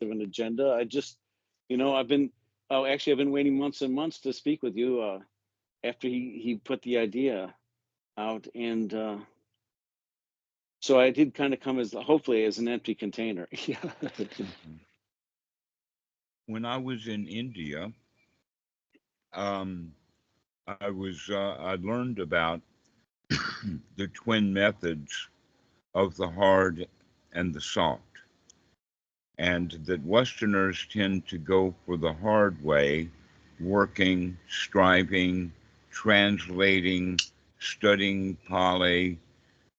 of an agenda. I just, I've been, actually, I've been waiting months and months to speak with you after he put the idea out. And so I did kind of come as, hopefully, as an empty container. Yeah. When I was in India, um, I learned about the twin methods of the hard and the soft, and that Westerners tend to go for the hard way, working, striving, translating, studying Pali,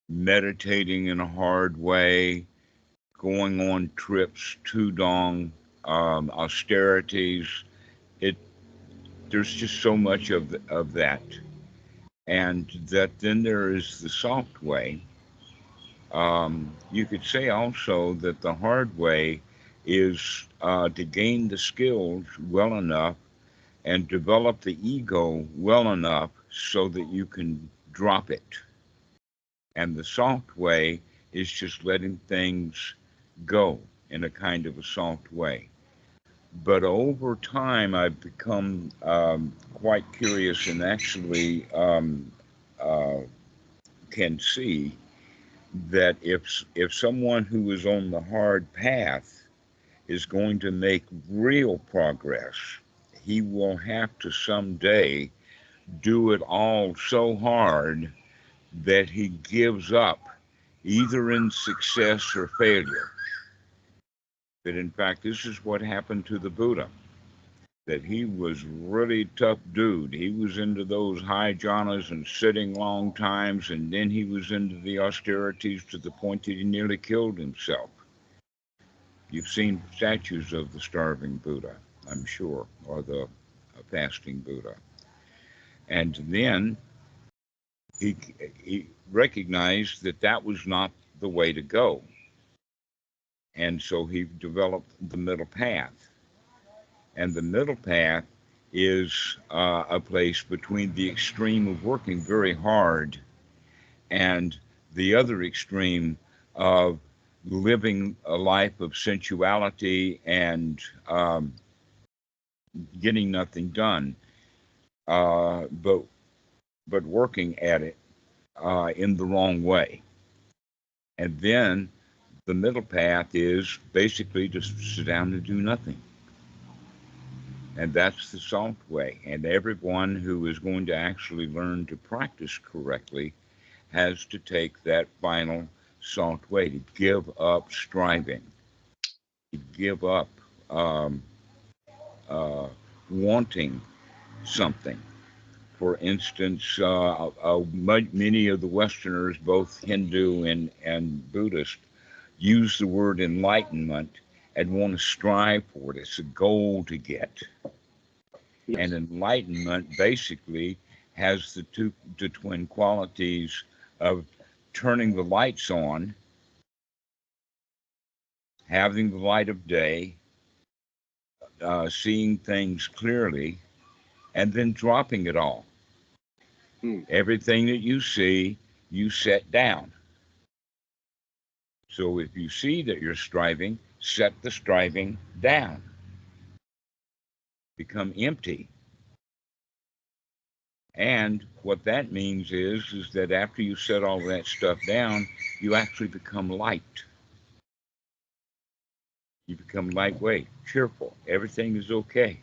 meditating in a hard way, going on trips, tudong, austerities. It There's just so much of that, and that then there is the soft way. You could say also that the hard way is to gain the skills well enough and develop the ego well enough so that you can drop it. And the soft way is just letting things go in a kind of a soft way. But over time, I've become quite curious and actually uh, can see that if someone who is on the hard path is going to make real progress, he will have to someday do it all so hard that he gives up, either in success or failure. That in fact, this is what happened to the Buddha. That he was really tough dude. He was into those high jhanas and sitting long times, and then he was into the austerities to the point that he nearly killed himself. You've seen statues of the starving Buddha, I'm sure, or the fasting Buddha. And then he recognized that that was not the way to go. And so he developed the middle path. And the middle path is a place between the extreme of working very hard and the other extreme of living a life of sensuality and getting nothing done, but working at it in the wrong way. And then the middle path is basically just sit down and do nothing. And that's the soft way. And everyone who is going to actually learn to practice correctly has to take that final soft way to give up striving, to give up um, uh, wanting something. For instance, many of the Westerners, both Hindu and Buddhist, use the word enlightenment and want to strive for it. It's a goal to get. And Yes. enlightenment basically has the twin qualities of turning the lights on, having the light of day, seeing things clearly, and then dropping it all. Mm. Everything that you see, you set down. So if you see that you're striving, set the striving down. Become empty. And what that means is that after you set all that stuff down, you actually become light. You become lightweight, cheerful. Everything is okay.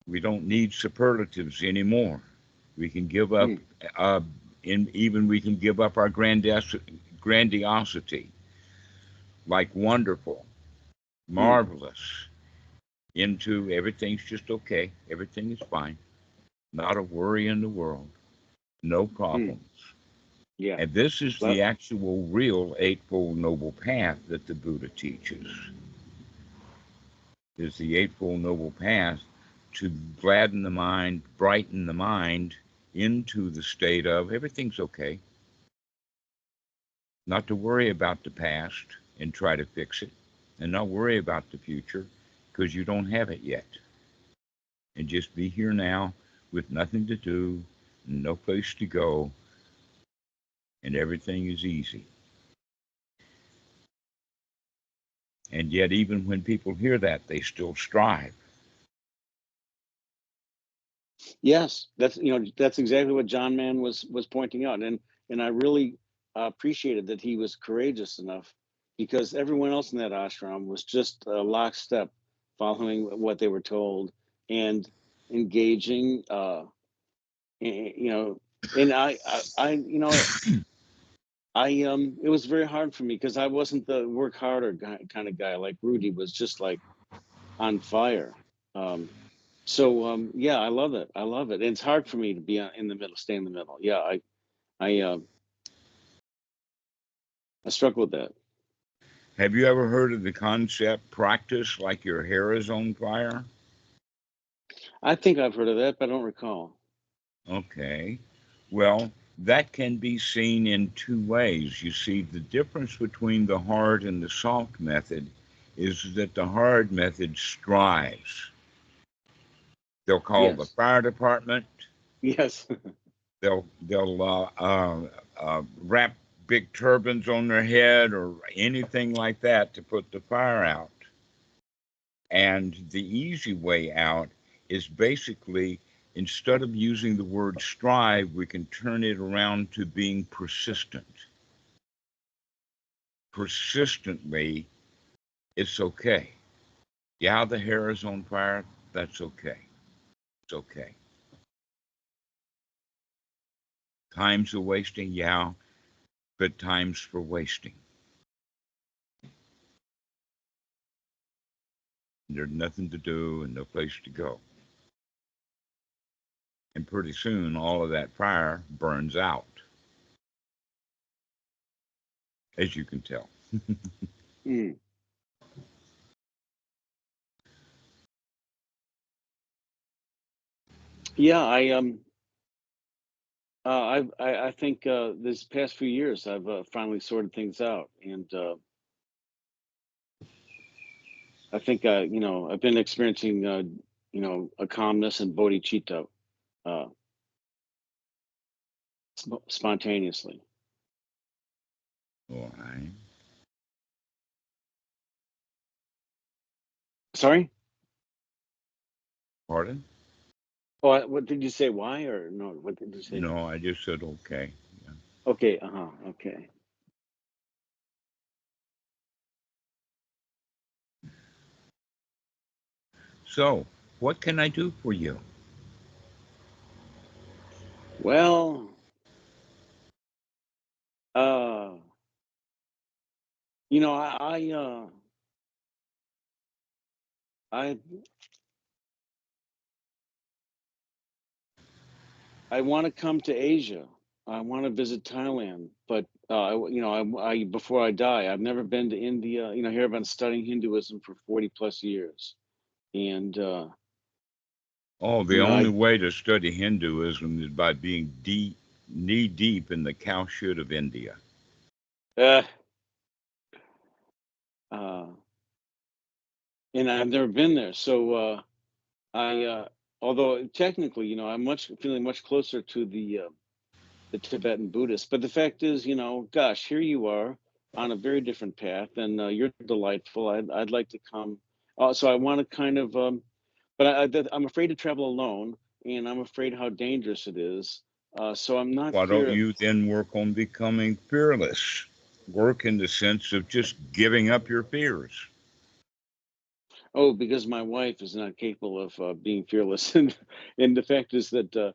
We don't need superlatives anymore. We can give up, Mm. uh, even we can give up our grandiosity, like wonderful, Mm. marvelous, into everything's just okay. Everything is fine. Not a worry in the world. No Mm. problems. Yeah. And this is Well, the actual real Eightfold Noble Path that the Buddha teaches. Is the Eightfold Noble Path to gladden the mind, brighten the mind into the state of everything's okay. Not to worry about the past and try to fix it, and not worry about the future because you don't have it yet. And just be here now with nothing to do, no place to go, and everything is easy. And yet, even when people hear that, they still strive. Yes, that's exactly what John Mann was pointing out, and I really appreciated that he was courageous enough, because everyone else in that ashram was just lockstep, following what they were told and engaging. You know, and it was very hard for me because I wasn't the work harder kind of guy. Like Rudy was just like on fire. Yeah, I love it. I love it. And it's hard for me to be in the middle, stay in the middle. Yeah, I I struggle with that. Have you ever heard of the concept practice like your hair is on fire? I think I've heard of that, but I don't recall. Okay. Well, that can be seen in two ways. You see, the difference between the hard and the soft method is that the hard method strives. They'll call the Yes. fire department. Yes. They'll wrap big turbans on their head or anything like that to put the fire out. And the easy way out is basically, instead of using the word strive, we can turn it around to being persistent. Persistently, it's okay. Yeah, the hair is on fire. That's okay. It's okay. Time's a wasting, yeah, but time's for wasting. There's nothing to do and no place to go. And pretty soon, all of that fire burns out, as you can tell. Mm. Yeah, I think this past few years I've finally sorted things out, and I think I've been experiencing a calmness and bodhicitta uh, spontaneously. All right. Sorry. Pardon? Oh, what did you say? Why or no? What did you say? No, I just said okay. Yeah. Okay. Okay. So, what can I do for you? Well, uh, you know, I I want to come to Asia. I want to visit Thailand, but I before I die, I've never been to India. Here I've been studying Hinduism for 40 plus years, and Oh, the you know, only I way to study Hinduism is by being deep, knee deep in the cow shit of India. uh, uh, and I've never been there, so I although technically, I'm feeling much closer to the Tibetan Buddhists. But the fact is, gosh, here you are on a very different path, and you're delightful. I'd like to come. So I want to kind of, but I'm afraid to travel alone, and I'm afraid how dangerous it is. So I'm not Why don't fear. you then work on becoming fearless? Work in the sense of just giving up your fears. Oh, because my wife is not capable of being fearless, and the fact is that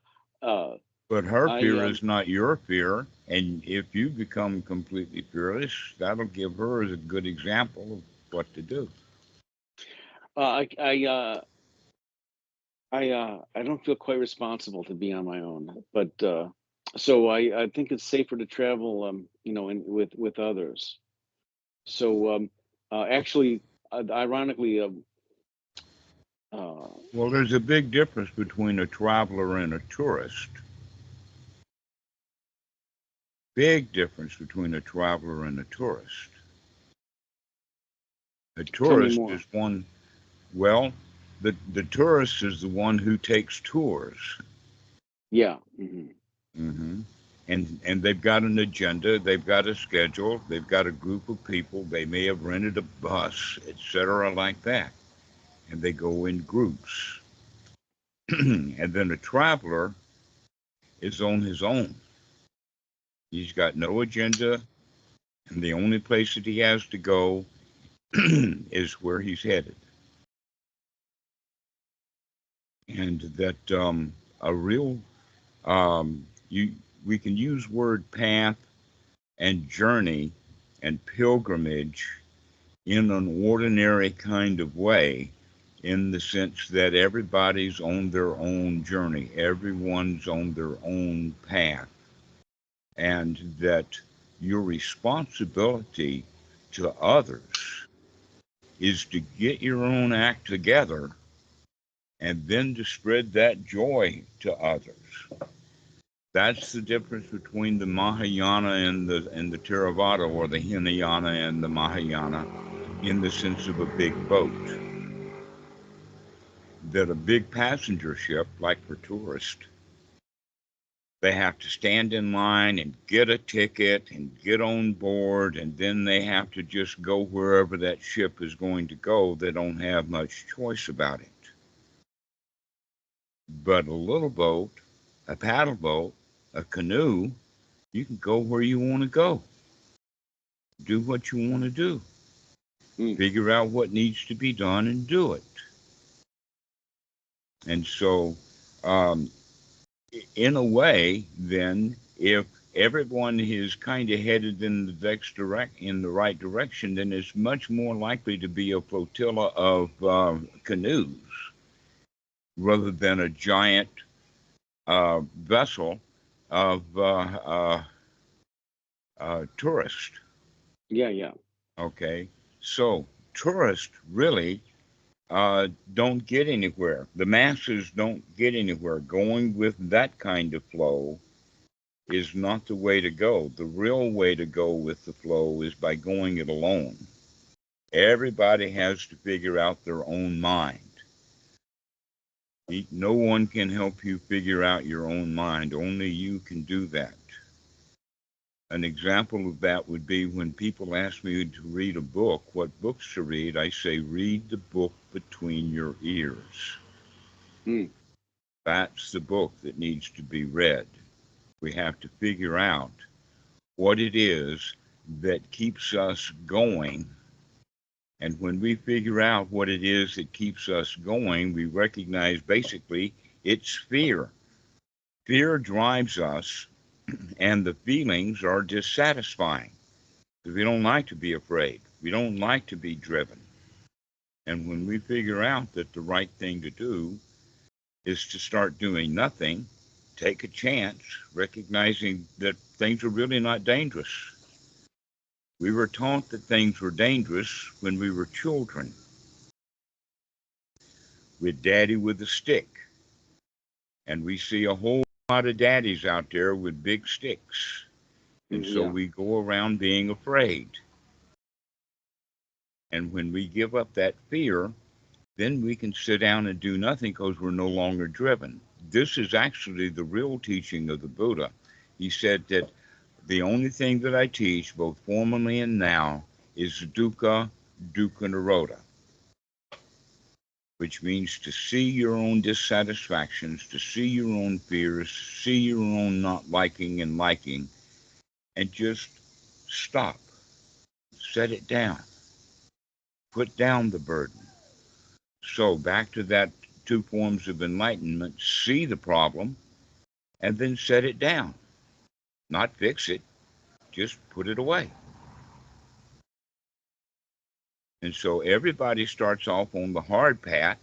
But her I fear is not your fear. And if you become completely fearless, that'll give her as a good example of what to do. I I I don't feel quite responsible to be on my own, but so I think it's safer to travel, with others. So actually, ironically, uh, Well, there's a big difference between a traveler and a tourist. Big difference between a traveler and a tourist. A tell me tourist more. is one, well, the tourist is the one who takes tours. Yeah. Hmm. Hmm. and they've got an agenda, they've got a schedule, they've got a group of people, they may have rented a bus, etc., like that, and they go in groups. And then a traveler is on his own. He's got no agenda, and the only place that he has to go is where he's headed. And that a real we can use word path and journey and pilgrimage in an ordinary kind of way, in the sense that everybody's on their own journey, everyone's on their own path, and that your responsibility to others is to get your own act together and then to spread that joy to others. That's the difference between the Mahayana and the Theravada, or the Hinayana and the Mahayana, in the sense of a big boat. That a big passenger ship, like for tourists, they have to stand in line and get a ticket and get on board, and then they have to just go wherever that ship is going to go. They don't have much choice about it. But a little boat, a paddle boat, a canoe, you can go where you want to go. Do what you want to do. Figure out what needs to be done and do it. And so, in a way, then, if everyone is kind of headed in the right direction, then it's much more likely to be a flotilla of canoes rather than a giant vessel of tourists. Yeah. Okay, so tourists really don't get anywhere. The masses don't get anywhere. Going with that kind of flow is not the way to go. The real way to go with the flow is by going it alone. Everybody has to figure out their own mind. No one can help you figure out your own mind. Only you can do that. An example of that would be when people ask me to read a book, what books to read, I say, read the book between your ears. That's the book that needs to be read. We have to figure out what it is that keeps us going. And when we figure out what it is that keeps us going, we recognize basically it's fear. Fear drives us, and the feelings are dissatisfying. Because we don't like to be afraid. We don't like to be driven. And when we figure out that the right thing to do is to start doing nothing, take a chance, recognizing that things are really not dangerous. We were taught that things were dangerous when we were children, with daddy with a stick. And we see a whole lot of daddies out there with big sticks. And so we go around being afraid. And when we give up that fear, then we can sit down and do nothing because we're no longer driven. This is actually the real teaching of the Buddha. He said that the only thing that I teach, both formally and now, is dukkha, dukkha nirodha, which means to see your own dissatisfactions, to see your own fears, see your own not liking and liking, and just stop, set it down, put down the burden. So back to that two forms of enlightenment: see the problem and then set it down. Not fix it, just put it away. And so everybody starts off on the hard path,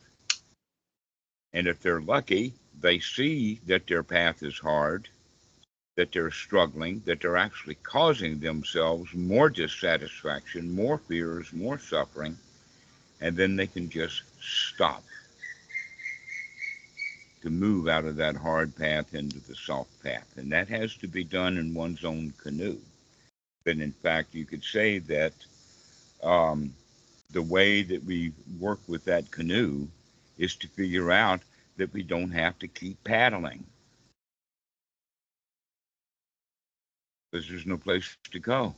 and if they're lucky, they see that their path is hard, that they're struggling, that they're actually causing themselves more dissatisfaction, more fears, more suffering, and then they can just stop to move out of that hard path into the soft path. And that has to be done in one's own canoe. But in fact, you could say that the way that we work with that canoe is to figure out that we don't have to keep paddling. because there's no place to go.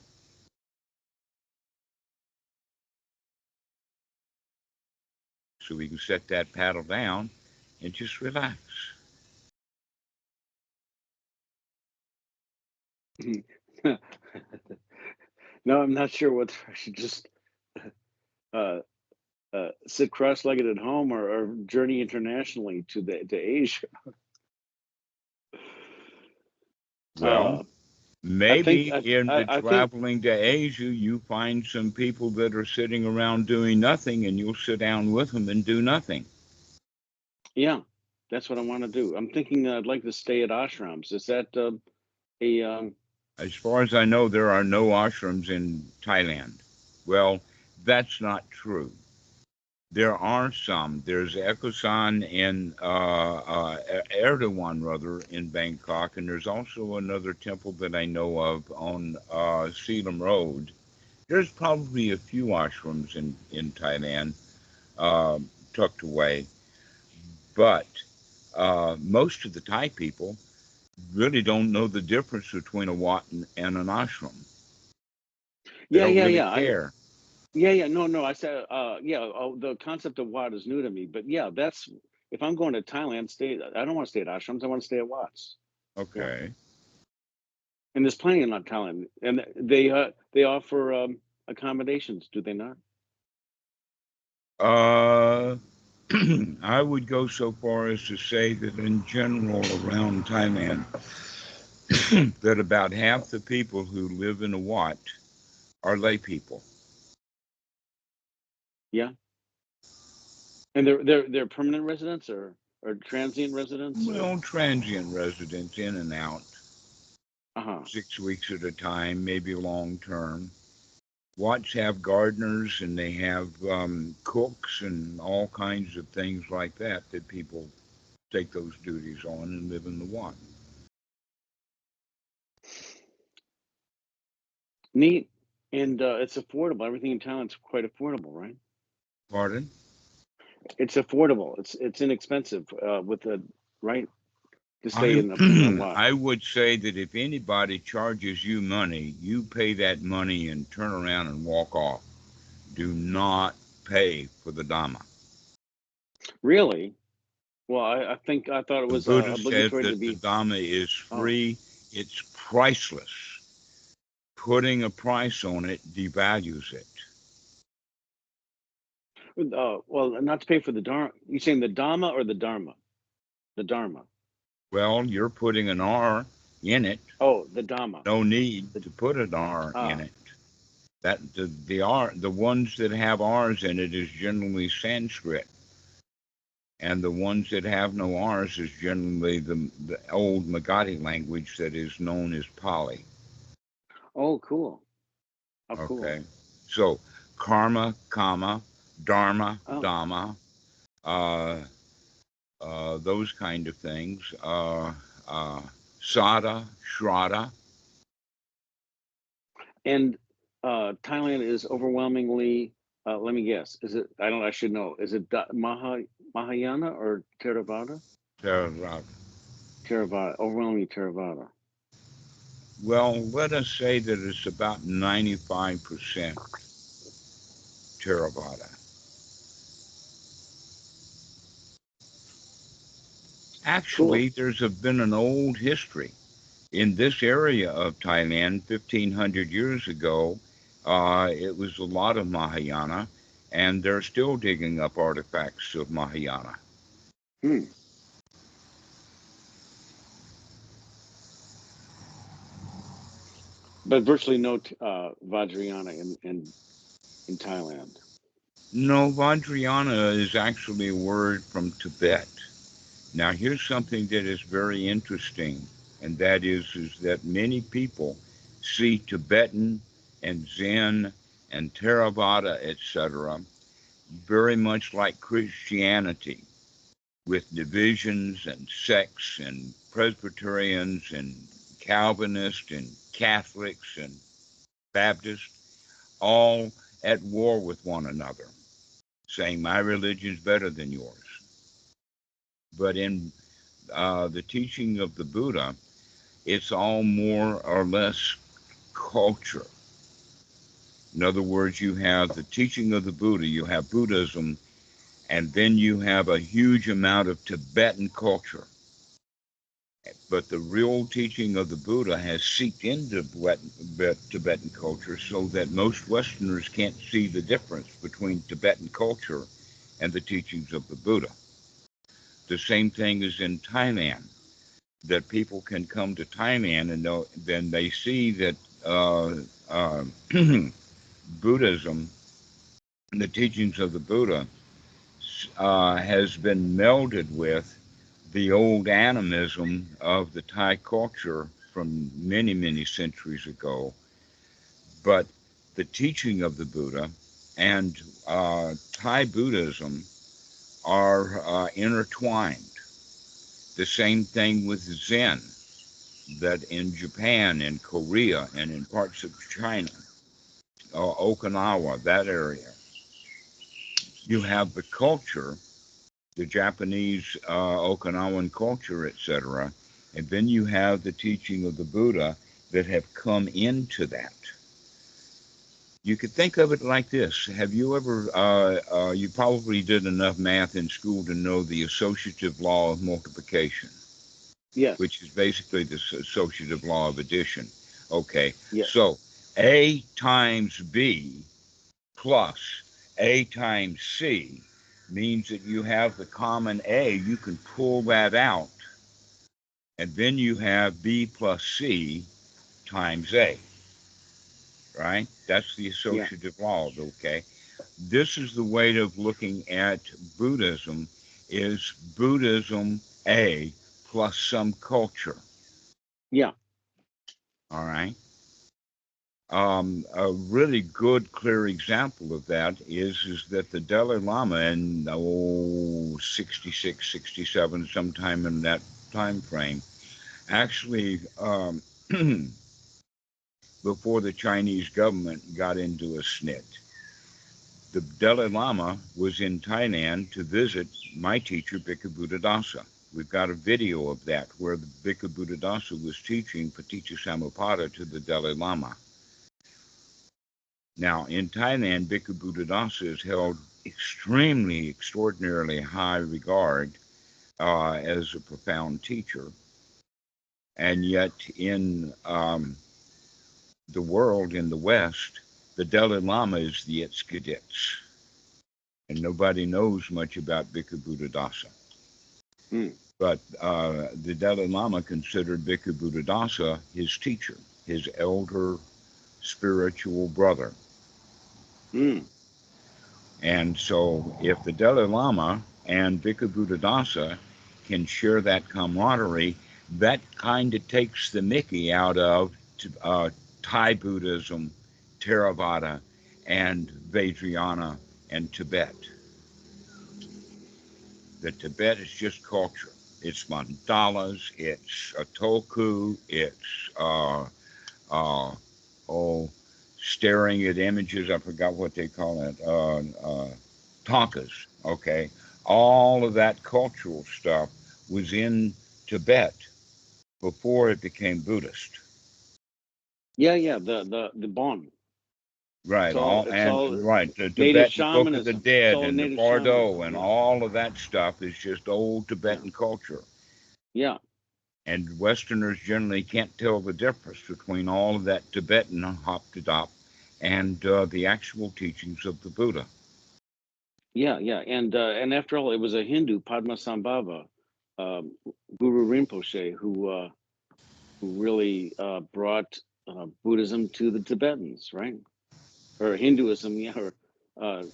So we can set that paddle down and just relax. No, I'm not sure whether I should just uh, sit cross-legged at home or journey internationally to Asia. Well, I think maybe in the I think traveling to Asia, you find some people that are sitting around doing nothing, and you'll sit down with them and do nothing. yeah, that's what I want to do. I'm thinking I'd like to stay at ashrams. Is that a As far as I know, there are no ashrams in Thailand. Well, that's not true. There are some. There's Ekosan and Erdogan, rather, in Bangkok, and there's also another temple that I know of on Selam Road. There's probably a few ashrams in Thailand uh, tucked away, but most of the Thai people really don't know the difference between a wat and an ashram. They yeah, don't yeah, really yeah. care. No. I said yeah. The concept of wat is new to me, but yeah, that's if I'm going to Thailand, stay. I don't want to stay at ashrams. I want to stay at wats. Yeah, Okay. and there's plenty in Thailand, and they offer accommodations, do they not? Uh, I would go so far as to say that in general around Thailand, that about half the people who live in a wat are lay people. Yeah, and they're permanent residents or transient residents or Well, transient residents in and out, uh-huh. 6 weeks at a time, maybe long term. Wats have gardeners and they have cooks and all kinds of things like that that people take those duties on and live in the wat. Neat, and it's affordable. Everything in Thailand's quite affordable, right? Pardon? It's affordable. It's inexpensive with the right to stay I in a lot. I would say that if anybody charges you money, you pay that money and turn around and walk off. Do not pay for the Dhamma. Really? Well, I thought it The was Buddha said obligatory to that the be. Dhamma is Oh, free, it's priceless. Putting a price on it devalues it. well, not to pay for the dharma. You saying the Dhamma or the Dharma? The Dharma. Well, you're putting an R in it. Oh, the Dhamma. No need The to put an R in ah. it. That the ones that have R's in it is generally Sanskrit, and the ones that have no R's is generally the old Magadhi language that is known as Pali. Oh, cool. Oh, cool. Okay, so karma, kama, dharma, Oh, dhamma, uh, those kind of things. Uh, Sada, shraddha. and Thailand is overwhelmingly. Let me guess. Is it? I don't. I should know. Is it Mahayana or Theravada? Theravada. Theravada. Overwhelmingly Theravada. Well, let us say that it's about 95% Theravada. Cool. Actually, been an old history in this area of Thailand 1,500 years ago. It was a lot of Mahayana, and they're still digging up artifacts of Mahayana. Hmm. But virtually no Vajrayana in Thailand. No, Vajrayana is actually a word from Tibet. Now, here's something that is very interesting, and that is that many people see Tibetan and Zen and Theravada, etc., very much like Christianity, with divisions and sects and Presbyterians and Calvinists and Catholics and Baptists, all at war with one another, saying my religion's better than yours. But in the teaching of the Buddha, it's all more or less culture. In other words, you have the teaching of the Buddha, you have Buddhism, and then you have a huge amount of Tibetan culture. But the real teaching of the Buddha has seeped into Tibetan culture so that most Westerners can't see the difference between Tibetan culture and the teachings of the Buddha. The same thing is in Thailand, that people can come to Thailand and then they see that Buddhism, the teachings of the Buddha, has been melded with the old animism of the Thai culture from many, many centuries ago. But the teaching of the Buddha and Thai Buddhism are intertwined. The same thing with Zen, that in Japan, in Korea, and in parts of China, Okinawa, that area, you have the culture, the Japanese Okinawan culture, etc., and then you have the teaching of the Buddha that have come into that. You could think of it like this. Have you ever, you probably did enough math in school to know the Associative Law of Multiplication, Yes. which is basically the Associative Law of Addition. Okay, Yes. so A times B plus A times C means that you have the common A, you can pull that out, and then you have B plus C times A, right? That's the Yeah. associative law, okay? This is the way of looking at Buddhism, is Buddhism A plus some culture, Yeah. all right? A really good, clear example of that is that the Dalai Lama in 66, 67, sometime in that time frame, actually, before the Chinese government got into a snit, the Dalai Lama was in Thailand to visit my teacher, Bhikkhu Buddhadasa. We've got a video of that where the Bhikkhu Buddhadasa was teaching Paticca to the Dalai Lama. Now, in Thailand, Bhikkhu Buddhadasa is held extremely, extraordinarily high regard as a profound teacher. And yet, in the world, in the West, the Dalai Lama is the Itzkaditz. And nobody knows much about Bhikkhu Buddhadasa. But the Dalai Lama considered Bhikkhu Buddhadasa his teacher, his elder spiritual brother. And so if the Dalai Lama and Bhikkhu Buddhadasa can share that camaraderie, that kind of takes the mickey out of Thai Buddhism, Theravada, and Vajrayana, and Tibet. The Tibet is just culture. It's mandalas, it's a toku, it's staring at images. I forgot what they call it. Tonkas. Okay, all of that cultural stuff was in Tibet before it became Buddhist. Yeah. Yeah. The Bon. Right, It's all the native Tibetan Book of the shamanism. It's Dead all and the native Bardo shamanism. and Yeah. all of that stuff is just old Yeah. Tibetan culture. Yeah. And Westerners generally can't tell the difference between all of that Tibetan hop-to-dop and the actual teachings of the Buddha. Yeah. Yeah. And after all, it was a Hindu, Padmasambhava, Guru Rinpoche, who really brought Buddhism to the Tibetans, right? Or Hinduism, yeah. Or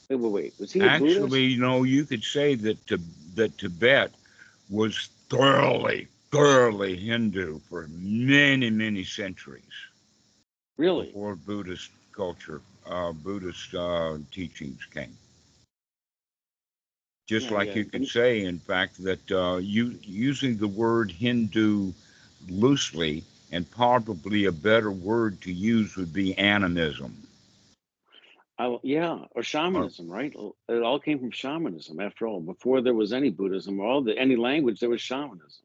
wait, was he a Actually, Buddhist? you could say that Tibet was thoroughly Hindu for many, many centuries Really? before Buddhist culture, Buddhist teachings came. Just Yeah. like Yeah. you could say, in fact, that using the word Hindu loosely, and probably a better word to use would be animism. Yeah, or Or shamanism, right? It all came from shamanism. After all, before there was any Buddhism or any language, there was shamanism.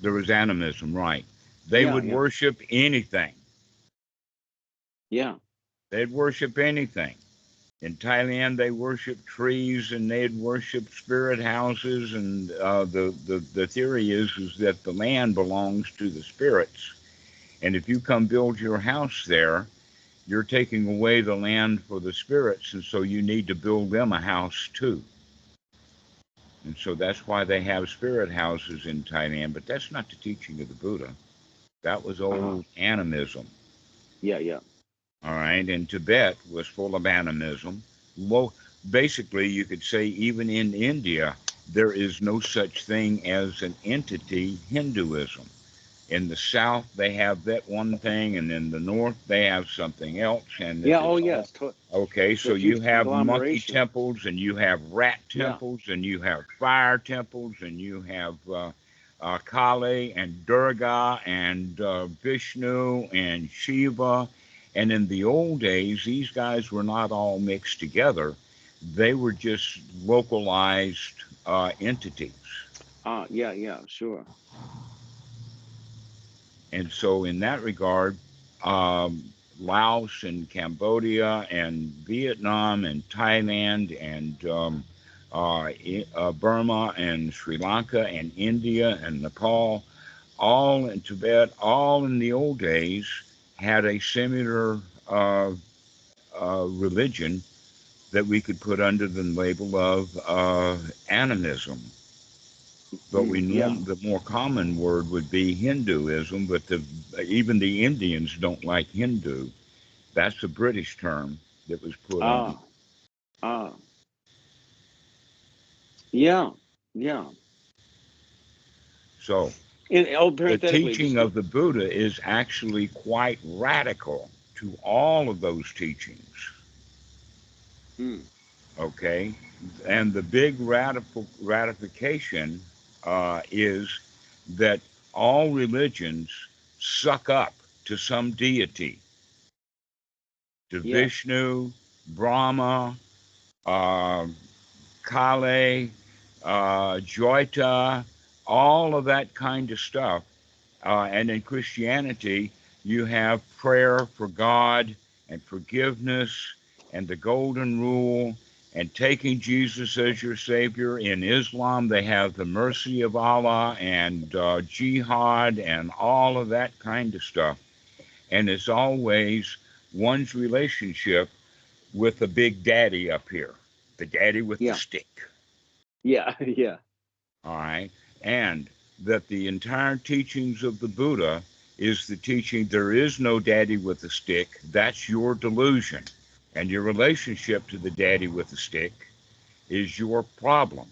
there was animism, right? They Yeah. would Yeah. worship anything. Yeah. They'd worship anything. In Thailand, they worship trees and they'd worship spirit houses. And the theory is that the land belongs to the spirits. And if you come build your house there, you're taking away the land for the spirits. And so you need to build them a house too. And so that's why they have spirit houses in Thailand. But that's not the teaching of the Buddha. That was old animism. Yeah, yeah. All right. And Tibet was full of animism. Well, basically, you could say even in India, there is no such thing as an entity Hinduism. In the south, they have that one thing, and in the north, they have something else. And Yeah, oh it's all yes. okay. It's a So you huge have monkey conglomeration. temples, and you have rat Yeah. temples, and you have fire temples, and you have Kali and Durga and Vishnu and Shiva. And in the old days, these guys were not all mixed together. They were just localized entities. Yeah, yeah, sure. And so, in that regard, Laos and Cambodia and Vietnam and Thailand and Burma and Sri Lanka and India and Nepal, all in Tibet, all in the old days had a similar religion that we could put under the label of animism. But Yeah. the more common word would be Hinduism, but even the Indians don't like Hindu. That's a British term that was put on. Ah, ah. Yeah, yeah. So And oh, the parenthetically, teaching just of the Buddha is actually quite radical to all of those teachings. mm, Okay, and the big ratification is that all religions suck up to some deity, to yes, Vishnu, Brahma, uh, Kale, Joita, all of that kind of stuff. And in Christianity, you have prayer for God and forgiveness and the golden rule and taking Jesus as your Savior. In Islam, they have the mercy of Allah and jihad and all of that kind of stuff. And it's always one's relationship with the big daddy up here, the daddy with the yeah, stick. yeah, yeah, All right. And that the entire teachings of the Buddha is the teaching there is no daddy with a stick. That's your delusion. And your relationship to the daddy with the stick is your problem.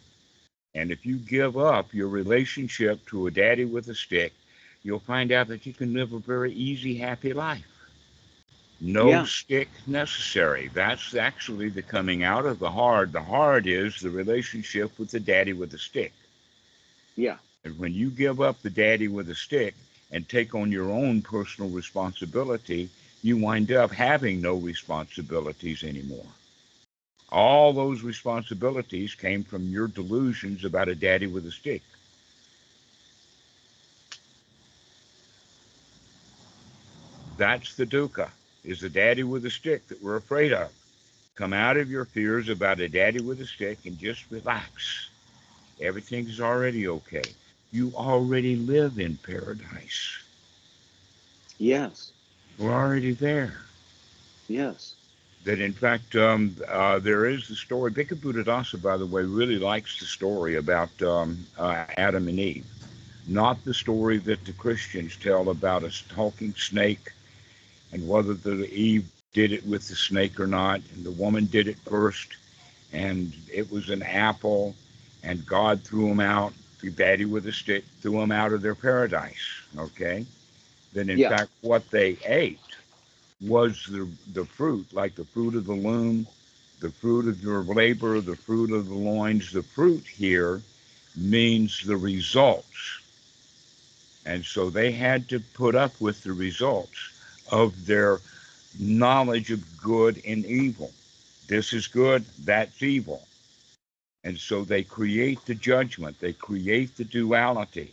And if you give up your relationship to a daddy with a stick, you'll find out that you can live a very easy, happy life. No yeah, stick necessary. That's actually the coming out of the hard. The hard is the relationship with the daddy with the stick. yeah, And when you give up the daddy with a stick and take on your own personal responsibility, you wind up having no responsibilities anymore. All those responsibilities came from your delusions about a daddy with a stick. That's the dukkha, is the daddy with a stick that we're afraid of. Come out of your fears about a daddy with a stick and just relax. Everything's already okay. You already live in paradise. yes, We're already there. yes. That in fact, there is the story. Bhikkhu Buddhadasa, by the way, really likes the story about Adam and Eve, not the story that the Christians tell about a talking snake and whether the Eve did it with the snake or not, and the woman did it first, and it was an apple, and God threw them out. The daddy with a stick threw them out of their paradise. Okay, then in Yeah, fact, what they ate was the fruit, like the fruit of the loom, the fruit of your labor, the fruit of the loins. The fruit here means the results. And so they had to put up with the results of their knowledge of good and evil. This is good, that's evil. And so they create the judgment, they create the duality,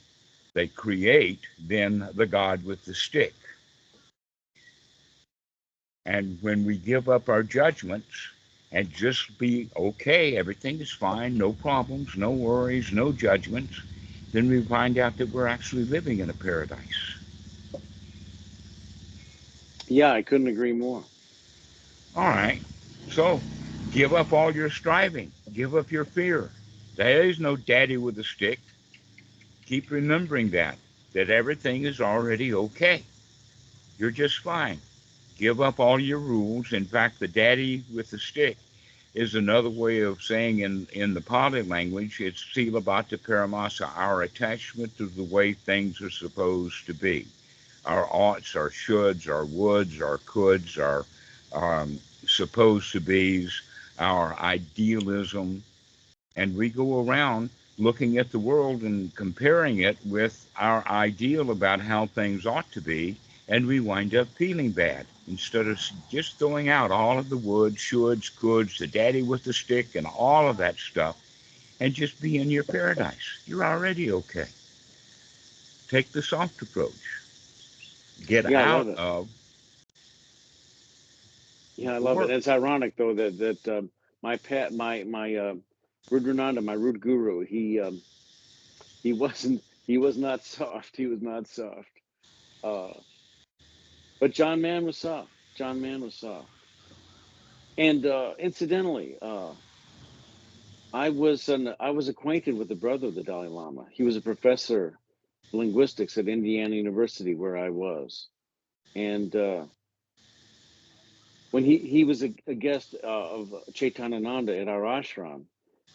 they create then the God with the stick. And when we give up our judgments and just be okay, everything is fine, no problems, no worries, no judgments, then we find out that we're actually living in a paradise. Yeah, I couldn't agree more. All right. So give up all your striving, give up your fear. There is no daddy with a stick. Keep remembering that everything is already okay. You're just fine. Give up all your rules. In fact, the daddy with the stick is another way of saying in the Pali language, it's silabhata paramasa, our attachment to the way things are supposed to be. Our oughts, our shoulds, our woulds, our coulds, our supposed to be's, our idealism, and we go around looking at the world and comparing it with our ideal about how things ought to be, and we wind up feeling bad instead of just throwing out all of the woulds, shoulds, coulds, the daddy with the stick, and all of that stuff, and just be in your paradise. You're already okay. Take the soft approach. Get Yeah, I out love it. of Yeah, I the love it. work. It's ironic though that my Rudrananda, my root guru, he was not soft. He was not soft. Uh, but John Mann was soft. John Mann was soft. And incidentally, I was acquainted with the brother of the Dalai Lama. He was a professor of linguistics at Indiana University, where I was. And when he was a guest of Chaitanananda at our ashram.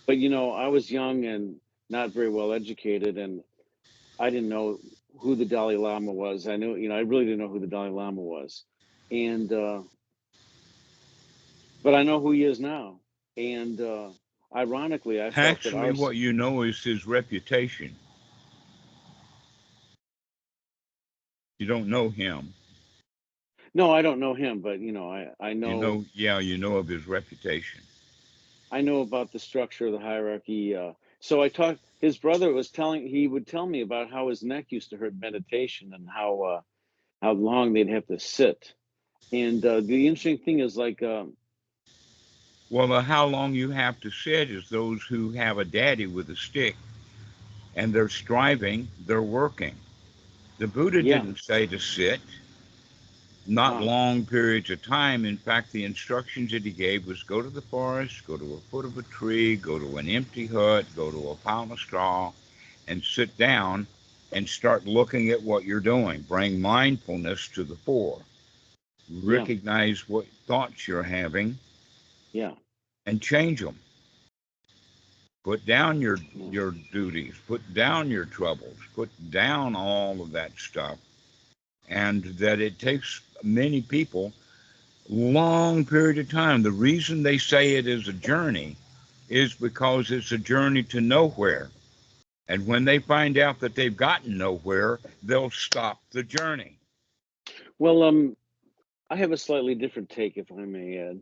But I was young and not very well educated, and I didn't know who the Dalai Lama was. I knew, I really didn't know who the Dalai Lama was, and but I know who he is now. And ironically, I felt that Actually, what you know is his reputation. You don't know him. no, I don't know him, but You know, yeah, you know of his reputation. I know about the structure of the hierarchy. So I talked. His brother was telling. He would tell me about how his neck used to hurt meditation and how long they'd have to sit. And the interesting thing is, like, Well, how long you have to sit is those who have a daddy with a stick and they're striving, they're working. The Buddha yeah, didn't say to sit, not ah, long periods of time. In fact, the instructions that he gave was go to the forest, go to a foot of a tree, go to an empty hut, go to a pile of straw, and sit down and start looking at what you're doing. Bring mindfulness to the fore. yeah, Recognize what thoughts you're having yeah, and change them. Put down yeah. your duties, put down your troubles, put down all of that stuff. And that it takes many people long period of time. The reason they say it is a journey is because it's a journey to nowhere. And when they find out that they've gotten nowhere, they'll stop the journey. Well, I have a slightly different take, if I may add.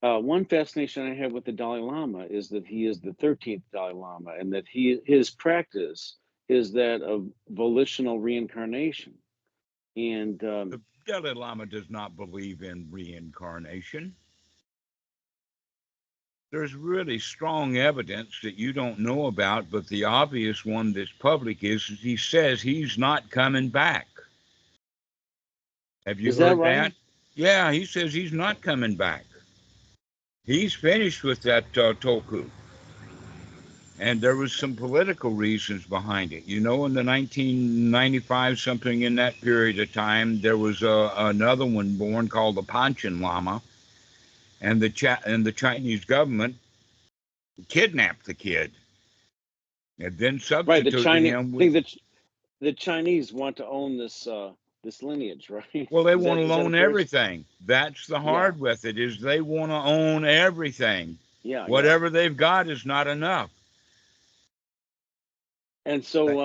Uh, one fascination I have with the Dalai Lama is that he is the 13th Dalai Lama, and that his practice is that of volitional reincarnation. And The Dalai Lama does not believe in reincarnation. There's really strong evidence that you don't know about, but the obvious one that's public is he says he's not coming back. Have you is that heard that? right? Yeah, he says he's not coming back. He's finished with that toku. And there was some political reasons behind it. In the 1995 something in that period of time, there was another one born called the Panchen Lama, and the Chinese government kidnapped the kid and then Right. The substituted Chinese him with. think that the Chinese want to own this lineage, right? Well, they Is want that to is that a own fair? everything. That's the Yeah, hard with it is they want to own everything. yeah, yeah. Whatever they've got is not enough. And so,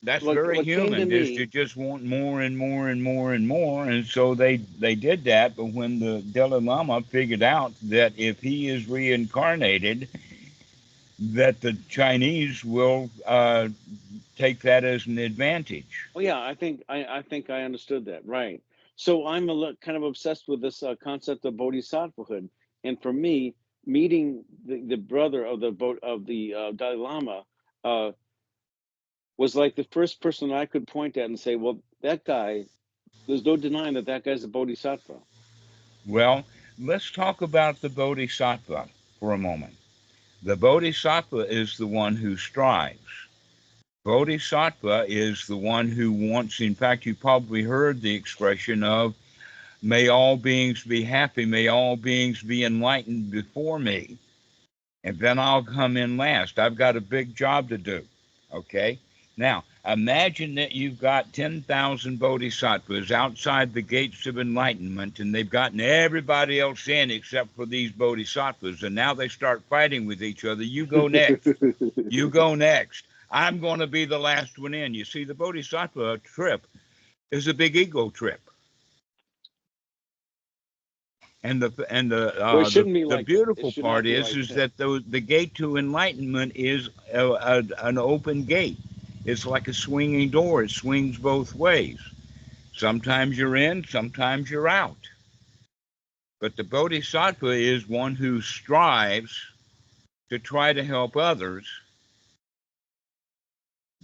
That's what very came to human, is to me? just want more and more and more and more. And so they did that. But when the Dalai Lama figured out that if he is reincarnated, that the Chinese will take that as an advantage. Oh yeah, I think I understood that, right. So I'm kind of obsessed with this concept of bodhisattvahood, and for me, meeting the brother of the Dalai Lama uh, was like the first person I could point at and say, well, that guy, there's no denying that that guy's a bodhisattva. Well, let's talk about the bodhisattva for a moment. The bodhisattva is the one who strives. Bodhisattva is the one who wants, in fact, you probably heard the expression of, may all beings be happy, may all beings be enlightened before me, and then I'll come in last. I've got a big job to do. Okay? Now, imagine that you've got 10,000 bodhisattvas outside the gates of enlightenment, and they've gotten everybody else in except for these bodhisattvas, and now they start fighting with each other. You go next. You go next. I'm going to be the last one in. You see, the bodhisattva trip is a big ego trip. And Well, it shouldn't be the like that. It beautiful should not part be like is that. that the gate to enlightenment is an open gate. It's like a swinging door. It swings both ways. Sometimes you're in, sometimes you're out. But the bodhisattva is one who strives to try to help others.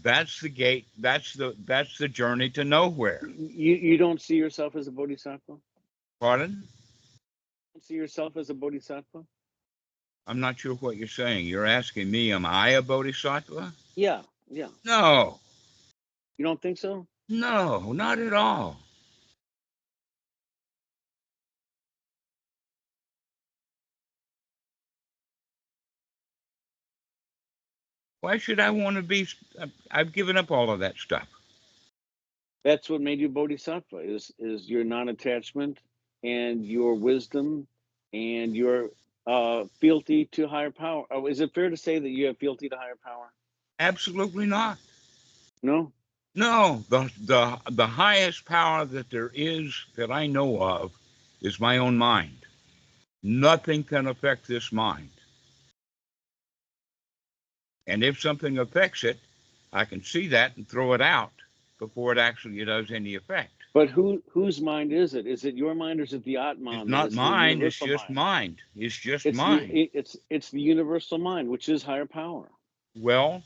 That's the gate. That's the journey to nowhere. You don't see yourself as a bodhisattva? Pardon? You don't see yourself as a bodhisattva? I'm not sure what you're saying. You're asking me, am I a bodhisattva? Yeah, yeah. No, You don't think so? no, not at all. Why should I want to be? I've given up all of that stuff. That's what made you bodhisattva is your non-attachment and your wisdom and your fealty to higher power. Oh, is it fair to say that you have fealty to higher power? Absolutely not. No? No, the highest power that there is that I know of is my own mind. Nothing can affect this mind. And if something affects it, I can see that and throw it out before it actually does any effect. But whose mind is it? Is it your mind or is it the It's Atman? not Is it the mine, it's universal just mind? mind. It's just mind. It's the universal mind, which is higher power. Well,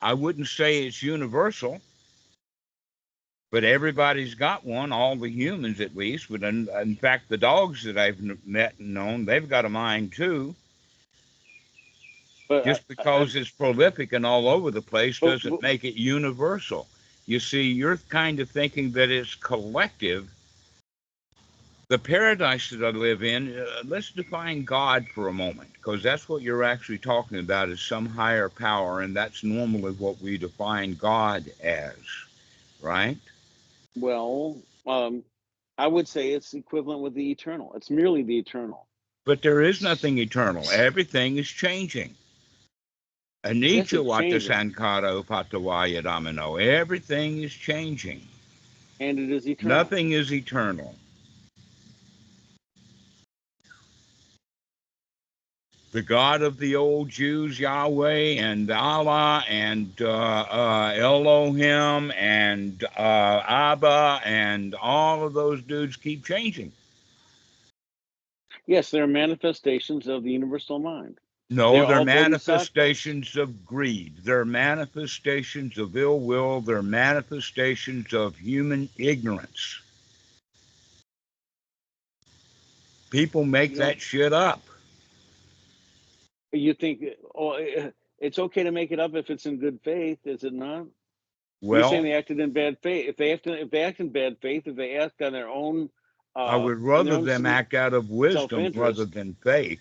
I wouldn't say it's universal, but everybody's got one, all the humans at least. But in fact, the dogs that I've met and known, they've got a mind too. But Just because it's prolific and all over the place but doesn't make it universal. You see, you're kind of thinking that it's collective. The paradise that I live in, let's define God for a moment, because that's what you're actually talking about is some higher power, and that's normally what we define God as, right? well, I would say it's equivalent with the eternal. It's merely the eternal. But there is nothing eternal. Everything is changing. Yes, Anicca it's vata changing, sankhara upatavaya domino. Everything is changing. and it is eternal. Nothing is eternal. The God of the old Jews, Yahweh and Allah and Elohim and Abba and all of those dudes keep changing. Yes, they're manifestations of the universal mind. No, They're they're all bodhisattvas. manifestations of greed. They're manifestations of ill will. They're manifestations of human ignorance. People make You don't. that shit up. You think? Oh, it's okay to make it up if it's in good faith, is it not? You're saying Well, they acted in bad faith. If they act in bad faith, if they act on their own, I would in their rather own them act out of wisdom rather self-interest. than faith.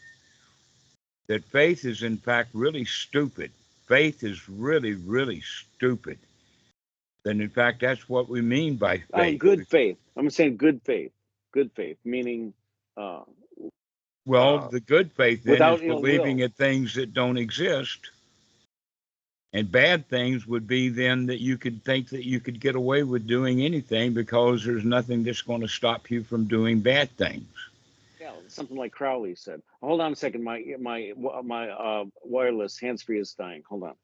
That faith is, in fact, really stupid. Faith is really, really stupid. Then, in fact, that's what we mean by faith. Good faith. I'm saying good faith. Good faith, meaning uh, Well, uh, the good faith then is without ill believing will. in things that don't exist. And bad things would be then that you could think that you could get away with doing anything because there's nothing that's going to stop you from doing bad things. Yeah, something like Crowley said. Hold on a second. My wireless hands-free is dying. Hold on.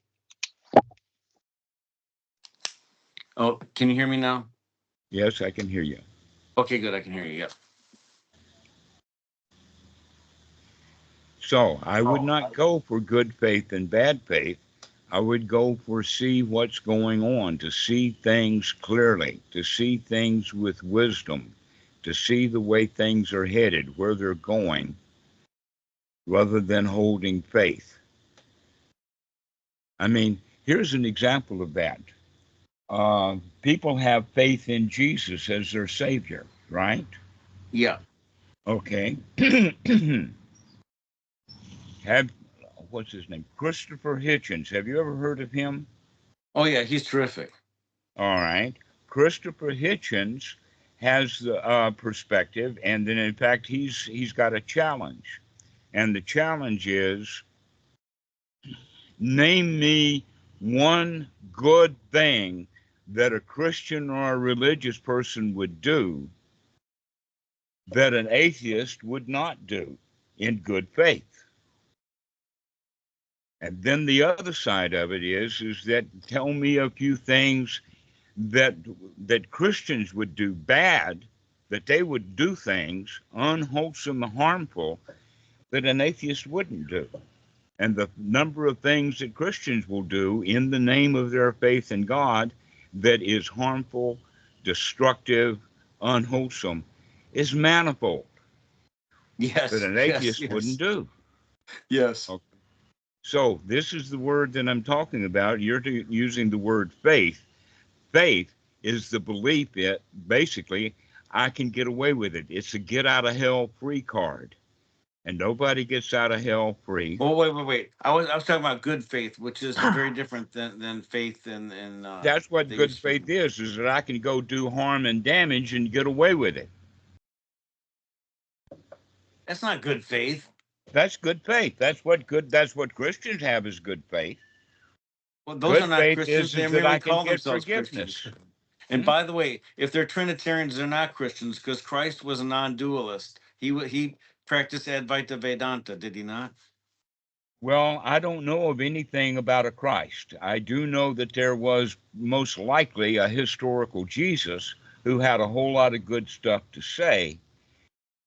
Oh, can you hear me now? Yes, I can hear you. Okay, good. I can hear you. Yep. So I would not go for good faith and bad faith. I would go for see what's going on, to see things clearly, to see things with wisdom, to see the way things are headed, where they're going, rather than holding faith. I mean, here's an example of that. People have faith in Jesus as their Savior, right? Yeah. Okay. have What's his name? Christopher Hitchens. Have you ever heard of him? Oh, yeah. He's terrific. All right. Christopher Hitchens has the perspective, and then in fact he's got a challenge, and the challenge is name me one good thing that a Christian or a religious person would do that an atheist would not do in good faith. And then the other side of it is that tell me a few things that Christians would do bad, that they would do things unwholesome and harmful that an atheist wouldn't do. And the number of things that Christians will do in the name of their faith in God that is harmful, destructive, unwholesome is manifold that Yes. an Yes. atheist wouldn't Yes. do. Yes. Okay. So this is the word that I'm talking about. You're using the word faith. Faith is the belief that basically I can get away with it. It's a get out of hell free card. And nobody gets out of hell free. Well, wait. I was talking about good faith, which is very different than faith in That's what that you're good faith speaking. is that I can go do harm and damage and get away with it. That's not good faith. That's good faith. That's what Christians have is good faith. Well, those are Good not faith Christians. They is that merely I can call get themselves Christians. forgiveness. And Hmm? by the way, if they're Trinitarians, they're not Christians because Christ was a non-dualist. He practiced Advaita Vedanta, did he not? Well, I don't know of anything about a Christ. I do know that there was most likely a historical Jesus who had a whole lot of good stuff to say.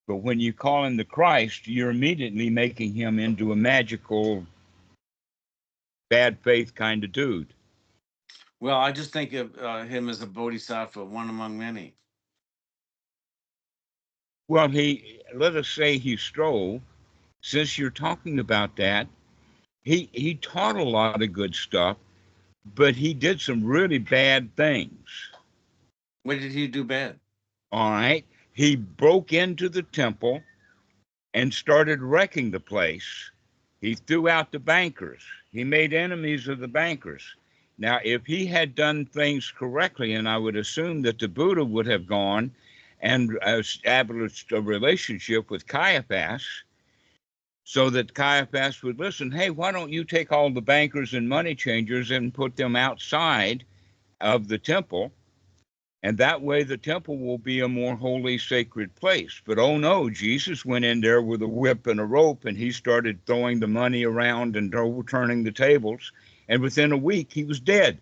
But when you call him the Christ, you're immediately making him into a magical, bad faith kind of dude. Well, I just think of him as a bodhisattva, one among many. Well, let us say he strove. Since you're talking about that, he taught a lot of good stuff, but he did some really bad things. What did he do bad? All right. He broke into the temple and started wrecking the place. He threw out the bankers. He made enemies of the bankers. Now, if he had done things correctly, and I would assume that the Buddha would have gone and established a relationship with Caiaphas so that Caiaphas would listen, hey, why don't you take all the bankers and money changers and put them outside of the temple? And that way the temple will be a more holy, sacred place. But oh no, Jesus went in there with a whip and a rope and he started throwing the money around and overturning the tables. And within a week, he was dead.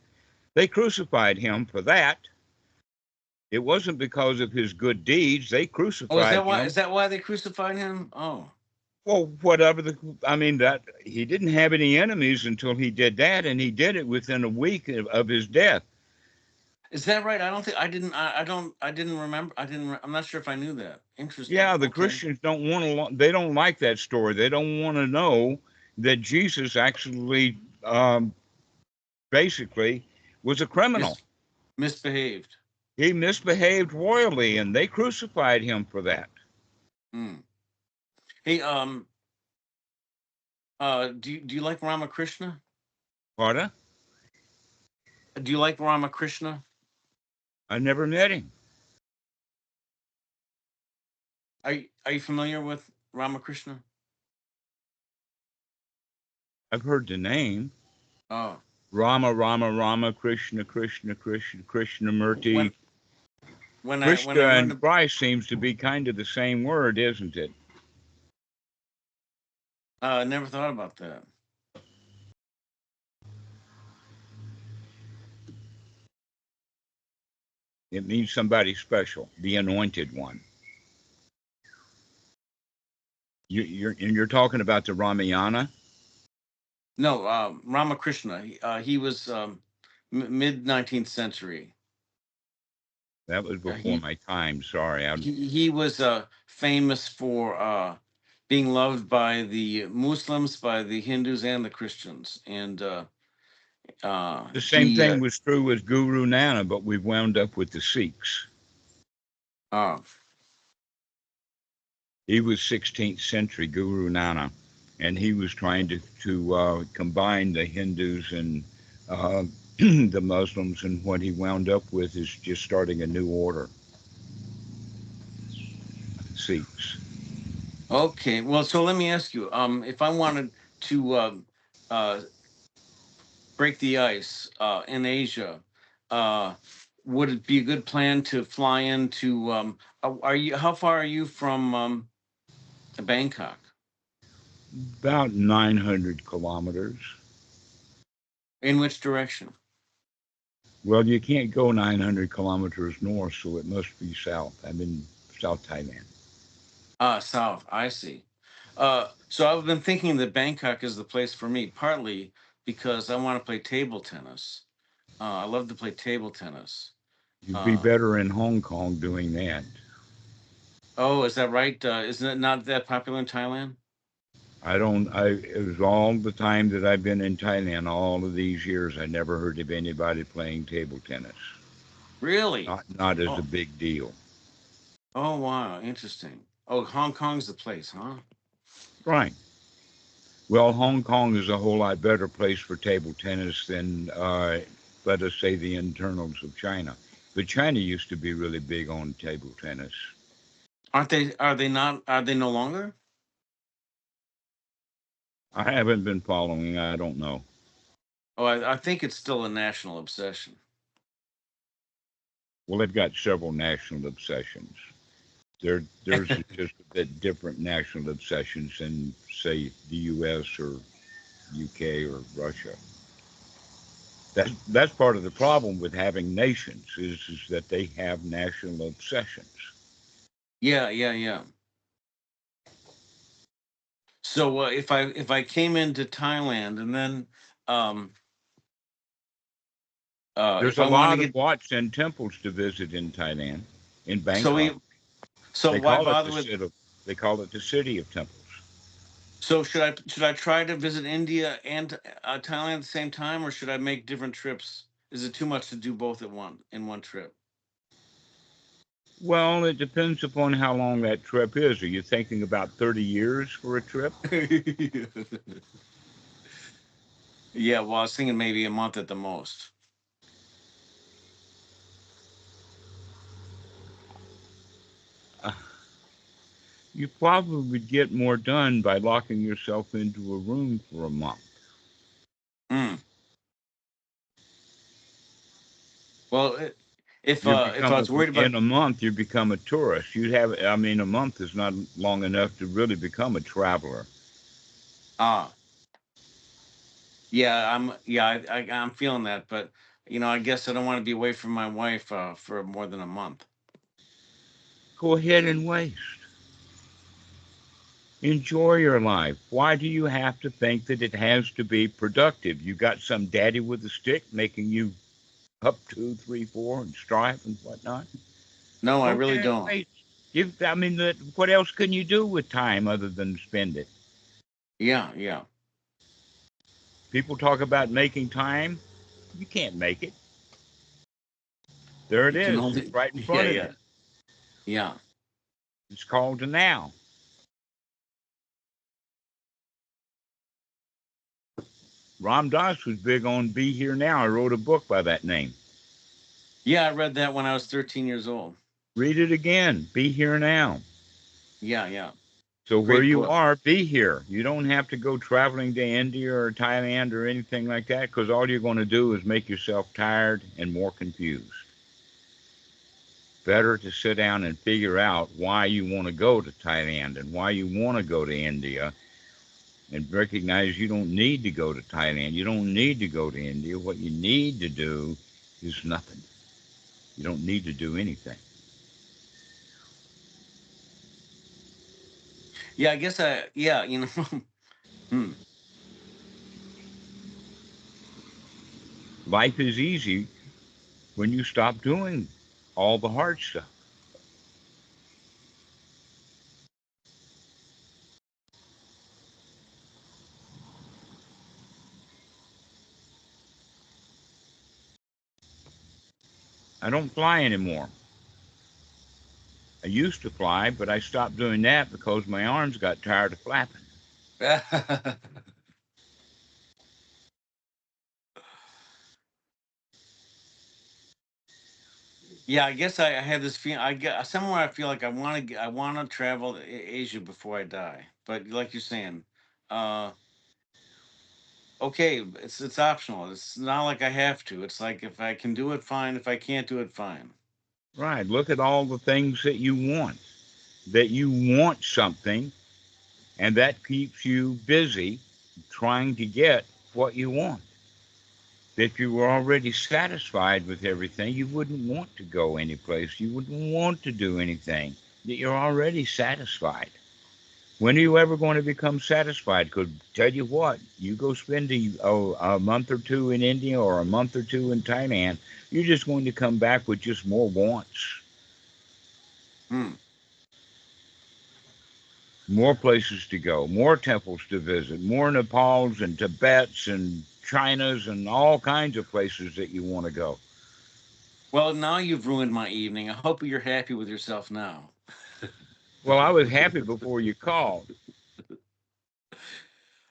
They crucified him for that. It wasn't because of his good deeds. They Oh, is crucified that why? Is him. that why they crucified him? Oh, Well, whatever I mean, that he didn't have any enemies until he did that. And he did it within a week of his death. is that right? I don't think I didn't. I don't. I didn't remember. I didn't. I'm not sure if I knew that. Interesting. Yeah, the Okay. Christians don't want to. They don't like that story. They don't want to know that Jesus actually, basically, was a criminal. Mis- misbehaved. He misbehaved royally, and they crucified him for that. Hmm. Hey, do you like Ramakrishna? Pardon? Do you like Ramakrishna? I never met him. Are you familiar with Ramakrishna? I've heard the name Oh, Rama, Rama, Rama, Krishna, Krishna, Krishna, when Krishnamurti. when I Krishna learned, and Christ seems to be kind of the same word, isn't it? I never thought about that. It means somebody special, the anointed one. You're talking about the Ramayana? No, Ramakrishna. He was mid 19th century. That was before He my time. Sorry. he was famous for being loved by the Muslims, by the Hindus, and the Christians. And The same he thing was true with Guru Nanak, but we've wound up with the Sikhs. uh, He was 16th century Guru Nanak, and he was trying to combine the Hindus and the Muslims, and what he wound up with is just starting a new order, Sikhs. okay. Well, so let me ask you, if I wanted to uh, break the ice in Asia, uh, would it be a good plan to fly into? Are you? How far are you from Bangkok? About 900 kilometers. In which direction? Well, you can't go 900 kilometers north, so it must be south. I'm in South Thailand. Ah, south. I see. So I've been thinking that Bangkok is the place for me, partly because I want to play table tennis. I love to play table tennis. You'd be Uh, better in Hong Kong doing that. oh, is that right? Isn't it not that popular in Thailand? It was all the time that I've been in Thailand, all of these years, I never heard of anybody playing table tennis. Really? Not as a Oh, big deal. oh, wow, interesting. Oh, Hong Kong's the place, huh? Right. Well, Hong Kong is a whole lot better place for table tennis than, let us say, the internals of China. But China used to be really big on table tennis. Aren't they? Are they not? Are they no longer? I haven't been following. I don't know. Oh, I think it's still a national obsession. Well, they've got several national obsessions. There's just a bit different national obsessions than, say, the U.S. or UK or Russia. That's part of the problem with having nations is that they have national obsessions. Yeah, yeah, yeah. So if I came into Thailand and then um, There's if a I want to lot of get Wat and temples to visit in Thailand, in so Bangkok. we so They why call it bother the with city. They call it the city of temples. so should I try to visit India and Thailand at the same time, or should I make different trips? Is it too much to do both at one in one trip? Well, it depends upon how long that trip is. Are you thinking about 30 years for a trip? Yeah, well, I was thinking maybe a month at the most. Uh, you probably would get more done by locking yourself into a room for a month. Mm. Well, You if I become was worried about in a month you become a tourist. I mean, a month is not long enough to really become a traveler. ah yeah, I'm feeling that, but I guess I don't want to be away from my wife for more than a month. Go ahead and waste. Enjoy your life. Why do you have to think that it has to be productive? You got some daddy with a stick making you up two, three, four, and strive and whatnot. No, I Go really ahead and don't. waste. I mean, what else can you do with time other than spend it? Yeah, yeah. People talk about making time. You can't make it. There it You can is. It's only right in yeah, front of you. yeah, yeah. It's called a now. Ram Dass was big on be here now. I wrote a book by that name. Yeah, I read that when I was 13 years old. Read it again. Be here now. Yeah, yeah. So where Great you book. are, be here. You don't have to go traveling to India or Thailand or anything like that, because all you're going to do is make yourself tired and more confused. Better to sit down and figure out why you want to go to Thailand and why you want to go to India, and recognize you don't need to go to Thailand. You don't need to go to India. What you need to do is nothing. You don't need to do anything. Yeah, I guess yeah, hmm. Life is easy when you stop doing all the hard stuff. I don't fly anymore. I used to fly, but I stopped doing that because my arms got tired of flapping. Yeah, I guess I have this feeling. I get somewhere. I feel like I want to travel to Asia before I die. But like you're saying, uh, okay, it's optional. It's not like I have to. It's like if I can do it, fine. If I can't do it, fine. Right. Look at all the things that you want. That you want something, and that keeps you busy trying to get what you want. If you were already satisfied with everything, you wouldn't want to go anyplace. You wouldn't want to do anything. That you're already satisfied. When are you ever going to become satisfied? Because tell you what, you go spend a month or two in India or a month or two in Thailand, you're just going to come back with just more wants, Hmm. more places to go, more temples to visit, more Nepals and Tibets and Chinas and all kinds of places that you want to go. Well, now you've ruined my evening. I hope you're happy with yourself now. Well, I was happy before you called.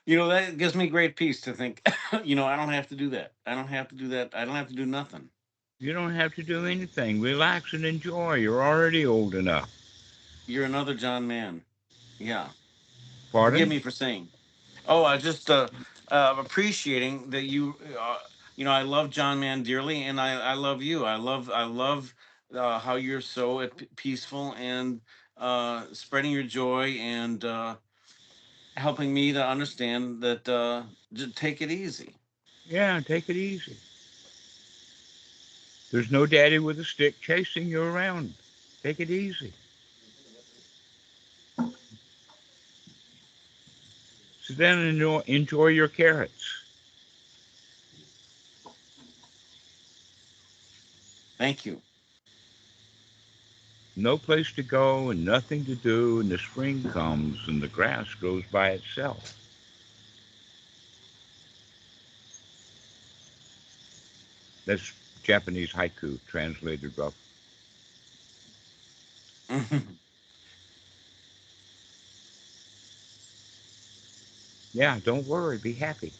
That gives me great peace to think. I don't have to do that. I don't have to do that. I don't have to do nothing. You don't have to do anything. Relax and enjoy. You're already old enough. You're another John Mann. Yeah. Forgive Pardon? me for saying. Oh, I just appreciating that I love John Mann dearly, and I love you. I love how you're so peaceful and spreading your joy and helping me to understand that just take it easy. Yeah, take it easy. There's no daddy with a stick chasing you around. Take it easy. Sit down and enjoy your carrots. Thank you. No place to go and nothing to do, and the spring comes and the grass grows by itself. That's Japanese haiku translated rough. Yeah, don't worry, be happy.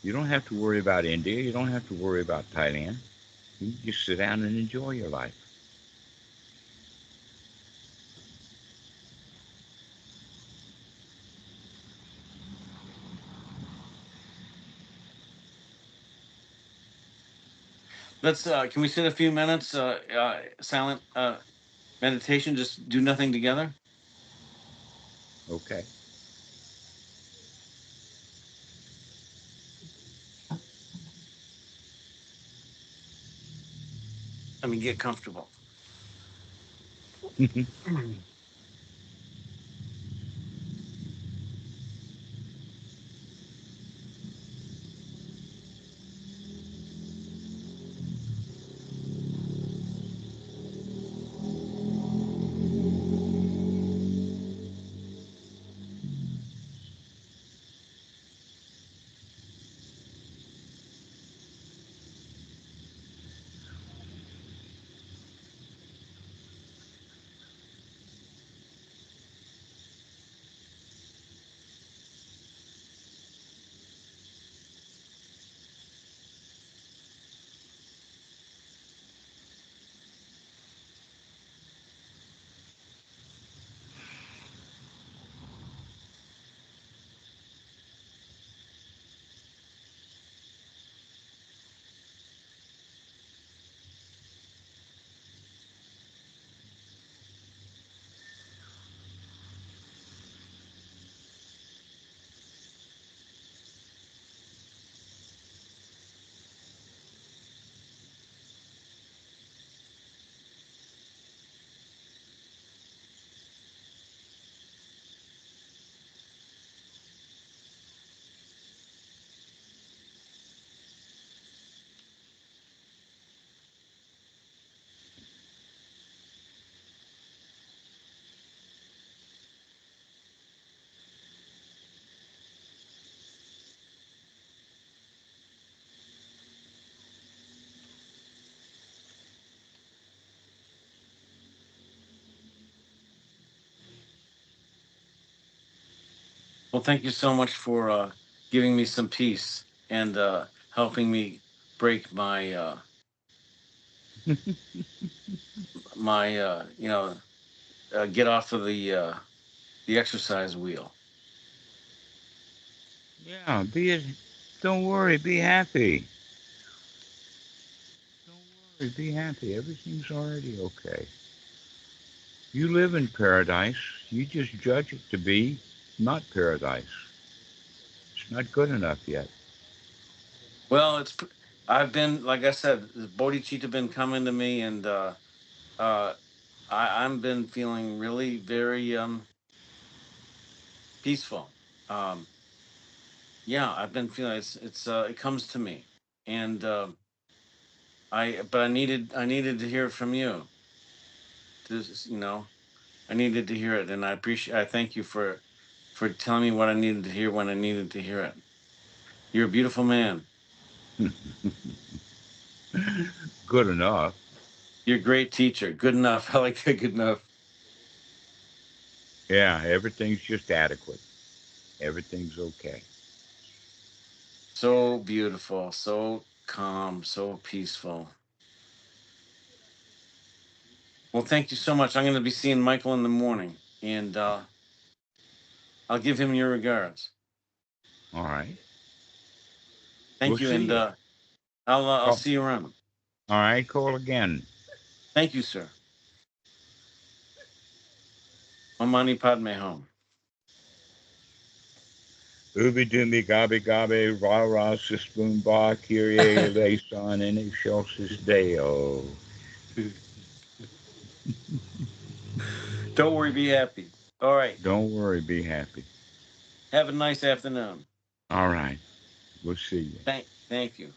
You don't have to worry about India. You don't have to worry about Thailand. You just sit down and enjoy your life. Let's. Can we sit a few minutes silent meditation? Just do nothing together. Okay. Let me get comfortable. Well, thank you so much for giving me some peace and helping me break my get off of the exercise wheel. Yeah, don't worry, be happy. Don't worry, be happy. Everything's already okay. You live in paradise. You just judge it to be not paradise. It's not good enough yet. Well, I've been, like I said, the bodhicitta been coming to me, and uh, I've been feeling really very peaceful. Um, yeah, I've been feeling it comes to me, and but I needed to hear from you. This, I needed to hear it, and I thank you for telling me what I needed to hear when I needed to hear it. You're a beautiful man. Good enough. You're a great teacher. Good enough. I like that. Good enough. Yeah, everything's just adequate. Everything's okay. So beautiful, so calm, so peaceful. Well, thank you so much. I'm going to be seeing Michael in the morning, and I'll give him your regards. All right. We'll Thank you, see and you. I'll Call. see you around. All right, call again. Thank you, sir. Omani Padme Hum. Ubi dumi gabi gabi ra ra sis boom ba kyrie eleison in excelsis deo. Don't worry, be happy. All right. Don't worry, be happy. Have a nice afternoon. All right, we'll see you. Thank you.